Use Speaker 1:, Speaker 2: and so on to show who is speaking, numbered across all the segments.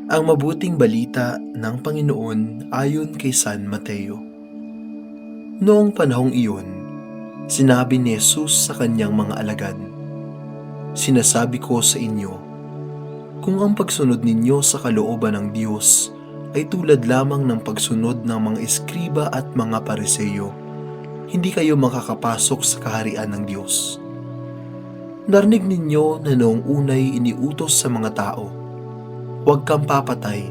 Speaker 1: Ang mabuting balita ng Panginoon ayon kay San Mateo. Noong panahong iyon, sinabi ni Jesus sa kanyang mga alagad, "Sinasabi ko sa inyo, kung ang pagsunod ninyo sa kalooban ng Diyos ay tulad lamang ng pagsunod ng mga eskriba at mga pariseyo, hindi kayo makakapasok sa kaharian ng Diyos. Narinig ninyo na noong unay iniutos sa mga tao, huwag kang papatay.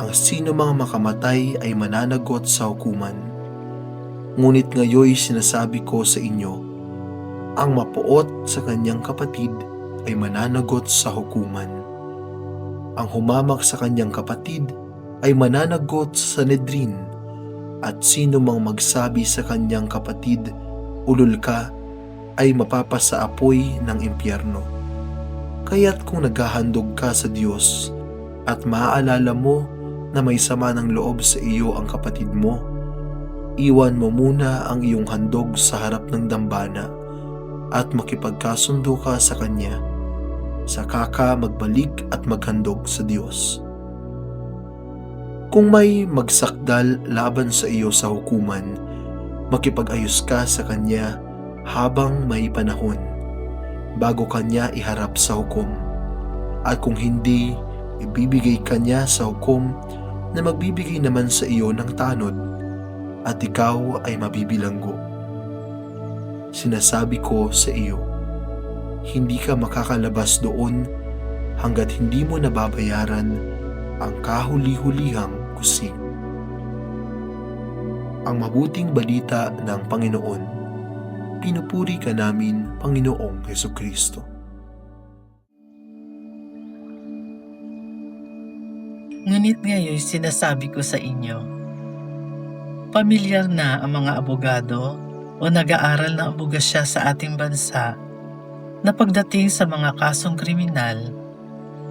Speaker 1: Ang sino mang makamatay ay mananagot sa hukuman. Ngunit ngayoy sinasabi ko sa inyo, ang mapuot sa kanyang kapatid ay mananagot sa hukuman. Ang humamak sa kanyang kapatid ay mananagot sa Sanhedrin, at sino mang magsabi sa kanyang kapatid, ulol ka, ay mapapasa apoy ng impyerno. Kaya't kung naghahandog ka sa Diyos at maaalala mo na may sama ng loob sa iyo ang kapatid mo, iwan mo muna ang iyong handog sa harap ng dambana at makipagkasundo ka sa Kanya. Saka ka magbalik at maghandog sa Diyos. Kung may magsakdal laban sa iyo sa hukuman, makipag-ayos ka sa Kanya habang may panahon, bago Kanya iharap sa hukom. At kung hindi, ibibigay Kanya sa hukom na magbibigay naman sa iyo ng tanod, at ikaw ay mabibilanggo. Sinasabi ko sa iyo, hindi ka makakalabas doon hanggat hindi mo nababayaran ang kahuli-hulihang kusig." Ang mabuting balita ng Panginoon. Pinupuri ka namin, Panginoong Hesukristo.
Speaker 2: Ngunit ngayon sinasabi ko sa inyo, pamilyar na ang mga abogado o nag-aaral na abogasya sa ating bansa na pagdating sa mga kasong kriminal,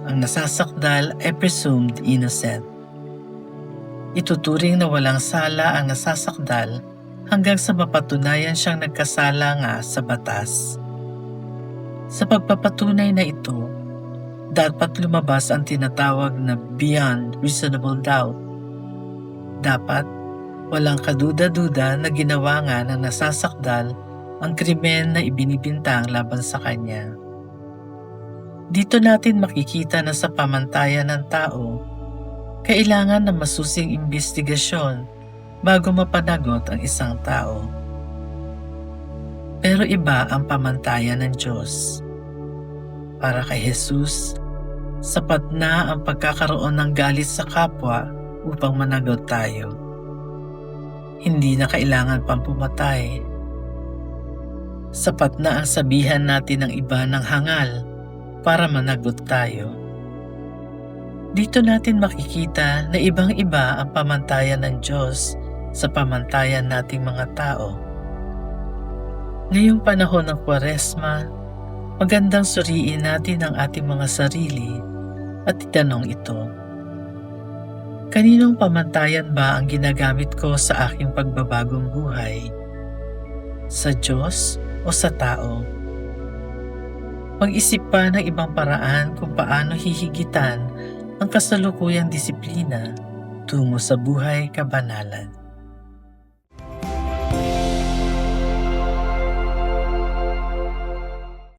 Speaker 2: ang nasasakdal ay presumed innocent. Ituturing na walang sala ang nasasakdal hanggang sa mapatunayan siyang nagkasala nga sa batas. Sa pagpapatunay na ito, dapat lumabas ang tinatawag na beyond reasonable doubt. Dapat walang kaduda-duda na ginawa nga ng nasasakdal ang krimen na ibinibintang laban sa kanya. Dito natin makikita na sa pamantayan ng tao, kailangan ng masusing imbestigasyon bago mapanagot ang isang tao. Pero iba ang pamantayan ng Diyos. Para kay Jesus, sapat na ang pagkakaroon ng galit sa kapwa upang managot tayo. Hindi na kailangan pang pumatay. Sapat na ang sabihan natin ng iba ng hangal para managot tayo. Dito natin makikita na ibang-iba ang pamantayan ng Diyos sa pamantayan nating mga tao. Ngayong panahon ng Kwaresma, magandang suriin natin ang ating mga sarili at itanong ito. Kaninong pamantayan ba ang ginagamit ko sa aking pagbabagong buhay? Sa Diyos o sa tao? Mag-isip pa ng ibang paraan kung paano hihigitan ang kasalukuyang disiplina tungo sa buhay kabanalan.